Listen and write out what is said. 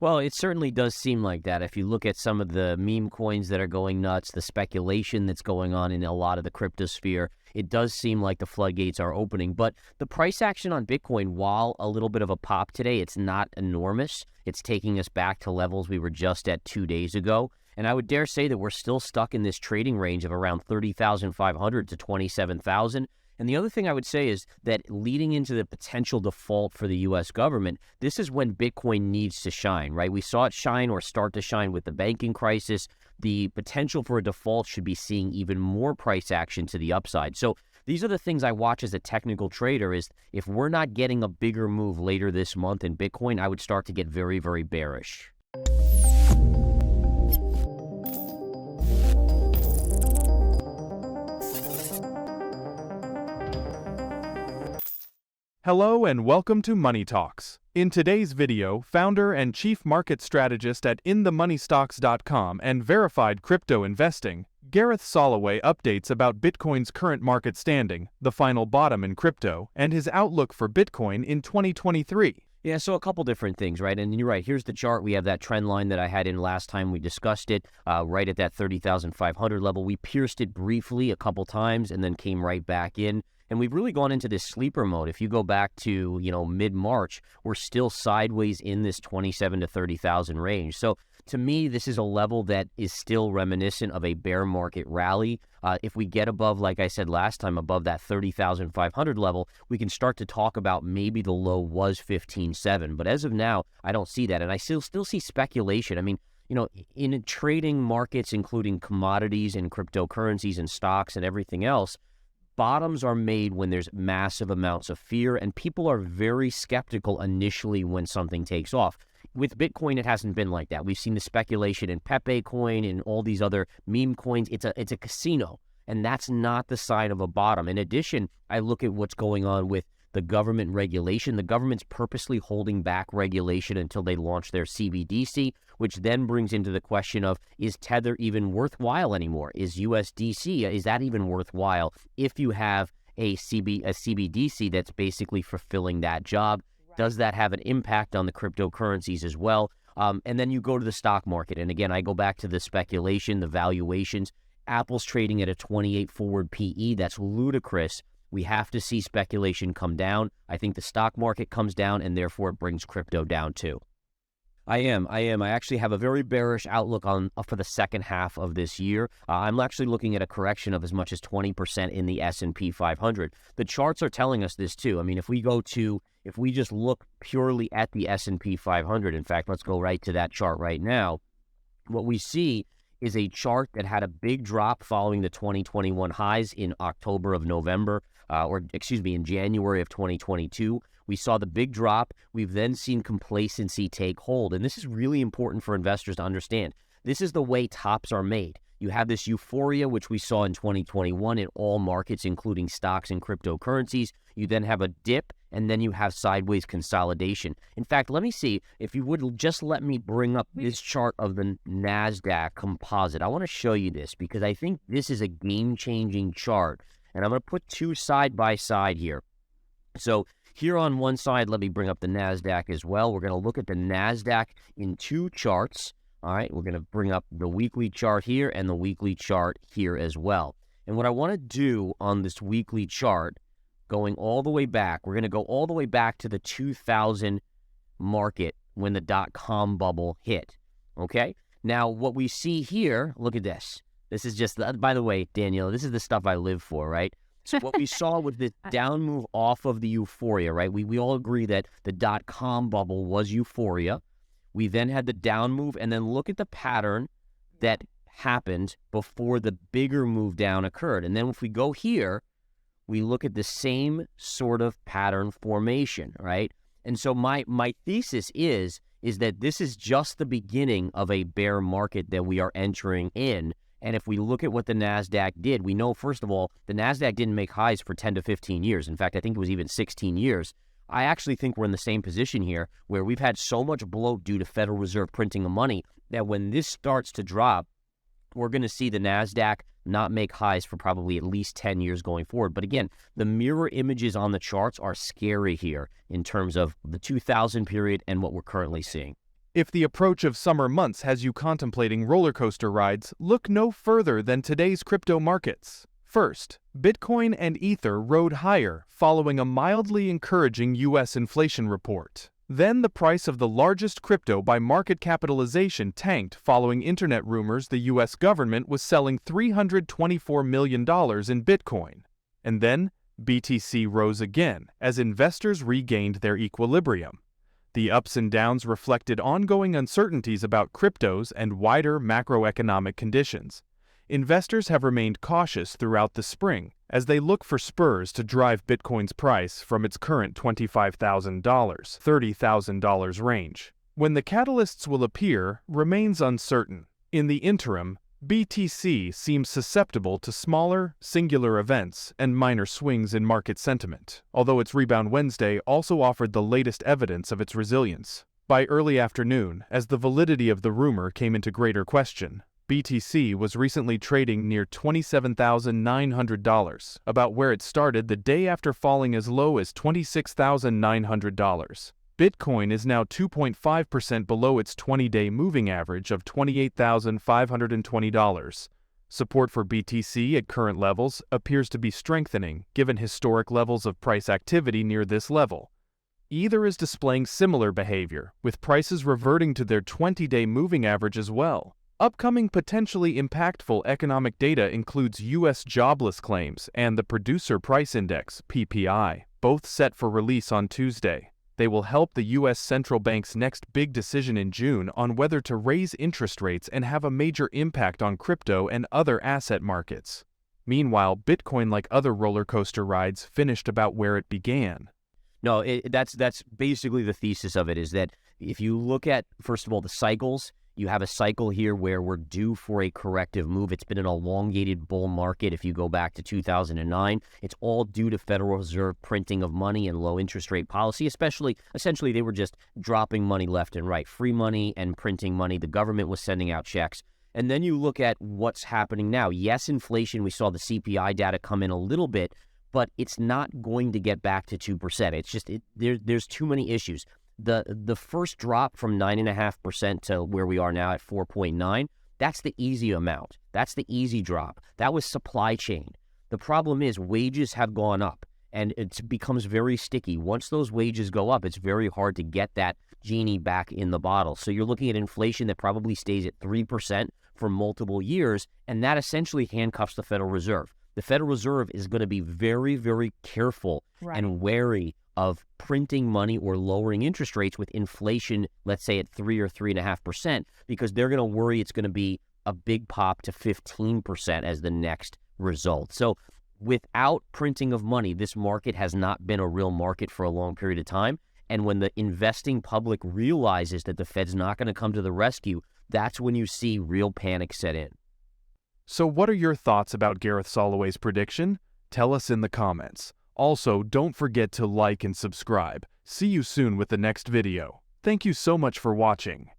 Well, it certainly does seem like that. If you look at some of the meme coins that are going nuts, the speculation that's going on in a lot of the crypto sphere, it does seem like the floodgates are opening. But the price action on Bitcoin, while a little bit of a pop today, it's not enormous. It's taking us back to levels we were just at 2 days ago. And I would dare say that we're still stuck in this trading range of around 30,500 to 27,000. And the other thing I would say is that leading into the potential default for the U.S. government, this is when Bitcoin needs to shine, right? We saw it shine or start to shine with the banking crisis. The potential for a default should be seeing even more price action to the upside. So these are the things I watch as a technical trader is if we're not getting a bigger move later this month in Bitcoin, I would start to get very, very bearish. Hello and welcome to Money Talks. In today's video, founder and chief market strategist at InTheMoneyStocks.com and verified crypto investing, Gareth Soloway updates about Bitcoin's current market standing, the final bottom in crypto, and his outlook for Bitcoin in 2023. Yeah, so a couple different things, right? And you're right. Here's the chart. We have that trend line that I had in last time we discussed it, right at that 30,500 level. We pierced it briefly a couple times and then came right back in. And we've really gone into this sleeper mode. If you go back to, mid-March, we're still sideways in this 27 to 30,000 range. So to me, this is a level that is still reminiscent of a bear market rally. If we get above, like I said last time, above that 30,500 level, we can start to talk about maybe the low was 15.7. But as of now, I don't see that. And I still see speculation. I mean, in trading markets, including commodities and cryptocurrencies and stocks and everything else, bottoms are made when there's massive amounts of fear, and people are very skeptical initially when something takes off. With Bitcoin, it hasn't been like that. We've seen the speculation in Pepe coin and all these other meme coins. It's a casino, and that's not the sign of a bottom. In addition, I look at what's going on with the government regulation. The government's purposely holding back regulation until they launch their CBDC, which then brings into the question of, is Tether even worthwhile anymore? Is USDC, is that even worthwhile if you have a CBDC that's basically fulfilling that job? Right. Does that have an impact on the cryptocurrencies as well? And then you go to the stock market. And again, I go back to the speculation, the valuations. Apple's trading at a 28 forward PE. That's ludicrous. We have to see speculation come down. I think the stock market comes down, and therefore it brings crypto down too. I am. I actually have a very bearish outlook on for the second half of this year. I'm actually looking at a correction of as much as 20% in the S&P 500. The charts are telling us this too. I mean, if we just look purely at the S&P 500, in fact, let's go right to that chart right now. What we see is a chart that had a big drop following the 2021 highs in in January of 2022. We saw the big drop. We've then seen complacency take hold. And this is really important for investors to understand. This is the way tops are made. You have this euphoria, which we saw in 2021 in all markets, including stocks and cryptocurrencies. You then have a dip, and then you have sideways consolidation. In fact, let me see, if you would just let me bring up this chart of the NASDAQ composite. I want to show you this because I think this is a game-changing chart. And I'm going to put two side by side here. So here on one side, let me bring up the NASDAQ as well. We're going to look at the NASDAQ in two charts. All right, we're going to bring up the weekly chart here and the weekly chart here as well. And what I want to do on this weekly chart, going all the way back, we're going to go all the way back to the 2000 market when the dot-com bubble hit. Okay, now what we see here, look at this. This is just, by the way, Danielle, this is the stuff I live for, right? So what we saw was this down move off of the euphoria, right? We all agree that the dot-com bubble was euphoria. We then had the down move, and then look at the pattern that happened before the bigger move down occurred. And then if we go here, we look at the same sort of pattern formation, right? And so my thesis is that this is just the beginning of a bear market that we are entering in. And if we look at what the NASDAQ did, we know, first of all, the NASDAQ didn't make highs for 10 to 15 years. In fact, I think it was even 16 years. I actually think we're in the same position here where we've had so much bloat due to Federal Reserve printing of money that when this starts to drop, we're going to see the NASDAQ not make highs for probably at least 10 years going forward. But again, the mirror images on the charts are scary here in terms of the 2000 period and what we're currently seeing. If the approach of summer months has you contemplating roller coaster rides, look no further than today's crypto markets. First, Bitcoin and Ether rode higher following a mildly encouraging U.S. inflation report. Then the price of the largest crypto by market capitalization tanked following internet rumors the U.S. government was selling $324 million in Bitcoin. And then, BTC rose again as investors regained their equilibrium. The ups and downs reflected ongoing uncertainties about cryptos and wider macroeconomic conditions. Investors have remained cautious throughout the spring as they look for spurs to drive Bitcoin's price from its current $25,000, $30,000 range. When the catalysts will appear remains uncertain. In the interim, BTC seems susceptible to smaller, singular events and minor swings in market sentiment, although its rebound Wednesday also offered the latest evidence of its resilience. By early afternoon, as the validity of the rumor came into greater question, BTC was recently trading near $27,900, about where it started the day after falling as low as $26,900. Bitcoin is now 2.5% below its 20-day moving average of $28,520. Support for BTC at current levels appears to be strengthening given historic levels of price activity near this level. Ether is displaying similar behavior, with prices reverting to their 20-day moving average as well. Upcoming potentially impactful economic data includes U.S. jobless claims and the Producer Price Index, PPI, both set for release on Tuesday. They will help the U.S. Central Bank's next big decision in June on whether to raise interest rates and have a major impact on crypto and other asset markets. Meanwhile, Bitcoin, like other roller coaster rides, finished about where it began. No, that's basically the thesis of it, is that if you look at, first of all, the cycles, you have a cycle here where we're due for a corrective move. It's been an elongated bull market. If you go back to 2009, it's all due to Federal Reserve printing of money and low interest rate policy, essentially they were just dropping money left and right, free money and printing money. The government was sending out checks. And then you look at what's happening now. Yes, inflation, we saw the CPI data come in a little bit, but it's not going to get back to 2%. It's just, there's too many issues. The first drop from 9.5% to where we are now at 4.9, that's the easy amount. That's the easy drop. That was supply chain. The problem is wages have gone up, and it becomes very sticky. Once those wages go up, it's very hard to get that genie back in the bottle. So you're looking at inflation that probably stays at 3% for multiple years, and that essentially handcuffs the Federal Reserve. The Federal Reserve is going to be very, very careful and wary of printing money or lowering interest rates with inflation, let's say at 3 or 3.5%, because they're going to worry it's going to be a big pop to 15% as the next result. So without printing of money, this market has not been a real market for a long period of time. And when the investing public realizes that the Fed's not going to come to the rescue, that's when you see real panic set in. So what are your thoughts about Gareth Soloway's prediction? Tell us in the comments. Also, don't forget to like and subscribe. See you soon with the next video. Thank you so much for watching.